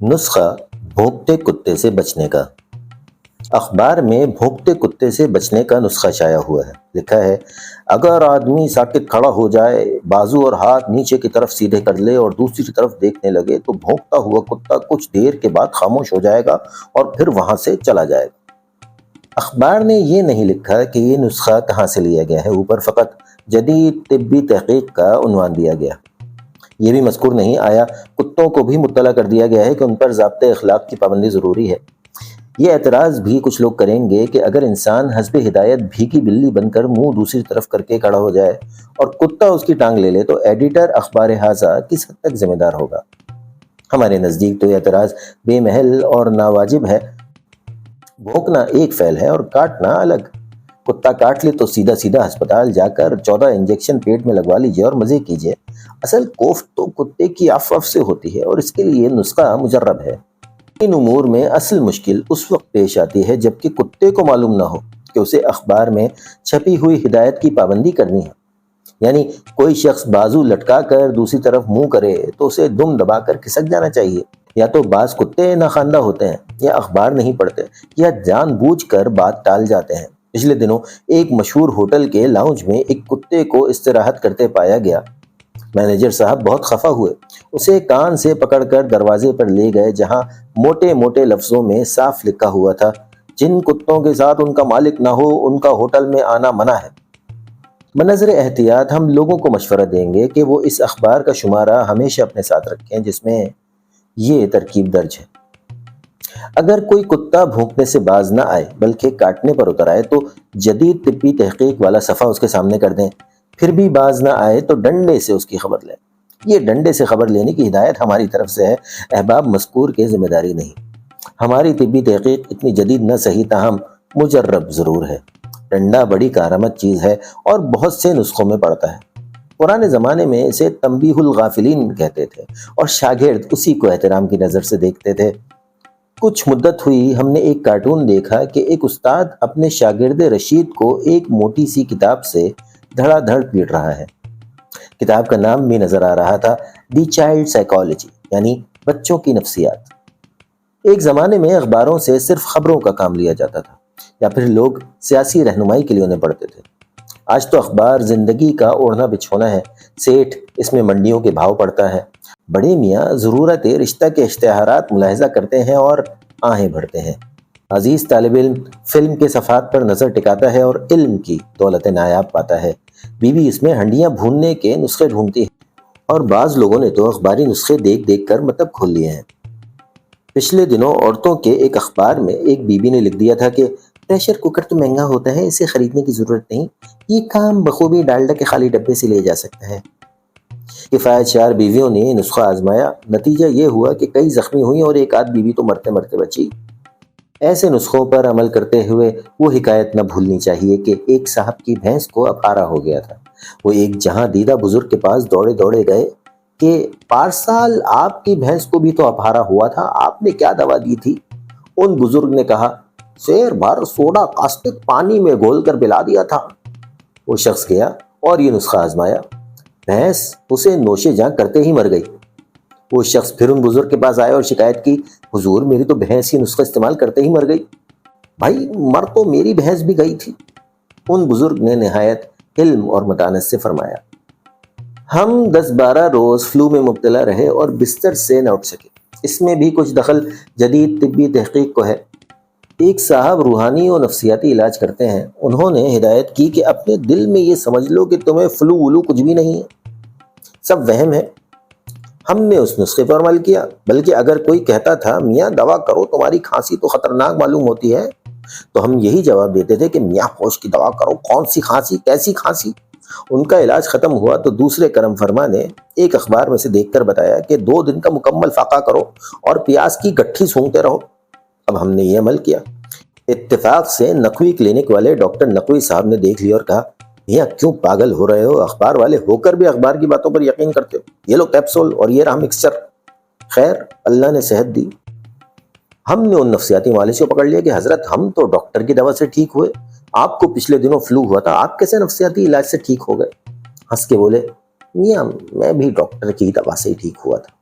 نسخہ بھونکتے کتے سے بچنے کا۔ اخبار میں بھونکتے کتے سے بچنے کا نسخہ شائع ہوا ہے۔ لکھا ہے، اگر آدمی ساکت کھڑا ہو جائے، بازو اور ہاتھ نیچے کی طرف سیدھے کر لے اور دوسری طرف دیکھنے لگے تو بھونکتا ہوا کتا کچھ دیر کے بعد خاموش ہو جائے گا اور پھر وہاں سے چلا جائے گا۔ اخبار نے یہ نہیں لکھا کہ یہ نسخہ کہاں سے لیا گیا ہے، اوپر فقط جدید طبی تحقیق کا عنوان دیا گیا۔ یہ بھی مذکور نہیں آیا کتوں کو بھی مطلع کر دیا گیا ہے کہ ان پر ضابطۂ اخلاق کی پابندی ضروری ہے۔ یہ اعتراض بھی کچھ لوگ کریں گے کہ اگر انسان حسب ہدایت بھیگی بلی بن کر منہ دوسری طرف کر کے کھڑا ہو جائے اور کتا اس کی ٹانگ لے لے تو ایڈیٹر اخبار ھذا کس حد تک ذمہ دار ہوگا؟ ہمارے نزدیک تو یہ اعتراض بے محل اور ناواجب ہے۔ بھونکنا ایک فعل ہے اور کاٹنا الگ۔ کتا کاٹ لے تو سیدھا سیدھا ہسپتال جا کر 14 انجیکشن پیٹ میں لگوا لیجئے اور مزے کیجئے۔ اصل کوفت تو کتے کی اف اف سے ہوتی ہے اور اس کے لیے نسخہ مجرب ہے۔ ان امور میں اصل مشکل اس وقت پیش آتی ہے جبکہ کتے کو معلوم نہ ہو کہ اسے اخبار میں چھپی ہوئی ہدایت کی پابندی کرنی ہے۔ یعنی کوئی شخص بازو لٹکا کر دوسری طرف منہ کرے تو اسے دم دبا کر کھسک جانا چاہیے۔ یا تو بعض کتے ناخواندہ ہوتے ہیں یا اخبار نہیں پڑھتے یا جان بوجھ کر بات ٹال جاتے ہیں۔ پچھلے دنوں ایک مشہور ہوٹل کے لاؤنج میں ایک کتے کو استراحت کرتے پایا گیا۔ مینیجر صاحب بہت خفا ہوئے، اسے کان سے پکڑ کر دروازے پر لے گئے جہاں موٹے موٹے لفظوں میں صاف لکھا ہوا تھا، جن کتوں کے ساتھ ان کا مالک نہ ہو ان کا ہوٹل میں آنا منع ہے۔ بنظر احتیاط ہم لوگوں کو مشورہ دیں گے کہ وہ اس اخبار کا شمارہ ہمیشہ اپنے ساتھ رکھیں جس میں یہ ترکیب درج ہے۔ اگر کوئی کتا بھونکنے سے باز نہ آئے بلکہ کاٹنے پر اتر آئے تو جدید طبی تحقیق والا صفحہ اس کے سامنے کر دیں۔ پھر بھی باز نہ آئے تو ڈنڈے سے اس کی خبر لیں۔ یہ ڈنڈے سے خبر لینے کی ہدایت ہماری طرف سے ہے، احباب مذکور کی ذمہ داری نہیں۔ ہماری طبی تحقیق اتنی جدید نہ صحیح تاہم مجرب ضرور ہے۔ ڈنڈا بڑی کارآمد چیز ہے اور بہت سے نسخوں میں پڑتا ہے۔ پرانے زمانے میں اسے تنبیہ الغافلین کہتے تھے اور شاگرد اسی کو احترام کی نظر سے دیکھتے تھے۔ کچھ مدت ہوئی ہم نے ایک کارٹون دیکھا کہ ایک استاد اپنے شاگرد رشید کو ایک موٹی سی کتاب سے دھڑا دھڑ پیٹ رہا ہے۔ کتاب کا نام بھی نظر آ رہا تھا، دی چائلڈ سائیکالوجی، یعنی بچوں کی نفسیات۔ ایک زمانے میں اخباروں سے صرف خبروں کا کام لیا جاتا تھا یا پھر لوگ سیاسی رہنمائی کے لیے انہیں پڑھتے تھے۔ آج تو اخبار زندگی کا اوڑھنا بچھونا ہے۔ سیٹھ اس میں منڈیوں کے بھاؤ پڑھتا ہے، بڑے میاں ضرورت رشتہ کے اشتہارات ملاحظہ کرتے ہیں اور آہیں بھرتے ہیں، عزیز طالب علم فلم کے صفحات پر نظر ٹکاتا ہے اور علم کی دولت نایاب پاتا ہے، بیوی اس میں ہنڈیاں بھوننے کے نسخے ڈھونڈتی ہے اور بعض لوگوں نے تو اخباری نسخے دیکھ دیکھ کر مطلب کھول لیے ہیں۔ پچھلے دنوں عورتوں کے ایک اخبار میں ایک بیوی نے لکھ دیا تھا کہ پریشر کوکر تو مہنگا ہوتا ہے، اسے خریدنے کی ضرورت نہیں، یہ کام بخوبی ڈالڈا کے خالی ڈبے سے لے جا سکتا ہے۔ کفایت شار بیویوں نے نسخہ آزمایا، نتیجہ یہ ہوا کہ کئی زخمی ہوئیں اور ایک آدھ بیوی تو مرتے مرتے بچی۔ ایسے نسخوں پر عمل کرتے ہوئے وہ حکایت نہ بھولنی چاہیے کہ ایک صاحب کی بھینس کو اپارہ ہو گیا تھا۔ وہ ایک جہاں دیدہ بزرگ کے پاس دوڑے دوڑے گئے کہ پارسال آپ کی بھینس کو بھی تو اپارہ ہوا تھا، آپ نے کیا دوا دی تھی؟ ان بزرگ نے کہا، سیر بھر سوڈا کاسٹک پانی میں گھول کر پلا دیا تھا۔ وہ شخص گیا اور یہ نسخہ آزمایا، بھینس اسے نوشے جاں کرتے ہی مر گئی۔ وہ شخص پھر ان بزرگ کے پاس آئے اور شکایت کی، حضور میری تو بھینس یہ نسخہ استعمال کرتے ہی مر گئی۔ بھائی مر تو میری بھینس بھی گئی تھی۔ ان بزرگ نے نہایت علم اور متانت سے فرمایا، ہم 10-12 روز فلو میں مبتلا رہے اور بستر سے نہ اٹھ سکے، اس میں بھی کچھ دخل جدید طبی تحقیق کو ہے۔ ایک صاحب روحانی اور نفسیاتی علاج کرتے ہیں، انہوں نے ہدایت کی کہ اپنے دل میں یہ سمجھ لو کہ تمہیں فلو ولو کچھ بھی نہیں ہے، سب وہم ہے۔ ہم نے اس نسخے پر عمل کیا، بلکہ اگر کوئی کہتا تھا میاں دوا کرو تمہاری کھانسی تو خطرناک معلوم ہوتی ہے، تو ہم یہی جواب دیتے تھے کہ میاں ہوش کی دوا کرو، کون سی کھانسی، کیسی کھانسی؟ ان کا علاج ختم ہوا تو دوسرے کرم فرما نے ایک اخبار میں سے دیکھ کر بتایا کہ 2 دن کا مکمل فاقہ کرو اور پیاز کی گٹھی سونگتے رہو۔ اب ہم نے یہ عمل کیا۔ اتفاق سے نقوی کلینک والے ڈاکٹر نقوی صاحب نے دیکھ لیا اور کہا، میاں کیوں پاگل ہو رہے ہو، اخبار والے ہو کر بھی اخبار کی باتوں پر یقین کرتے ہو، یہ لو کیپسول اور یہ رہا مکسچر۔ خیر اللہ نے صحت دی۔ ہم نے ان نفسیاتی معالج کو پکڑ لیا کہ حضرت ہم تو ڈاکٹر کی دوا سے ٹھیک ہوئے، آپ کو پچھلے دنوں فلو ہوا تھا، آپ کیسے نفسیاتی علاج سے ٹھیک ہو گئے؟ ہنس کے بولے، میاں میں بھی ڈاکٹر کی دوا سے ہی ٹھیک ہوا تھا۔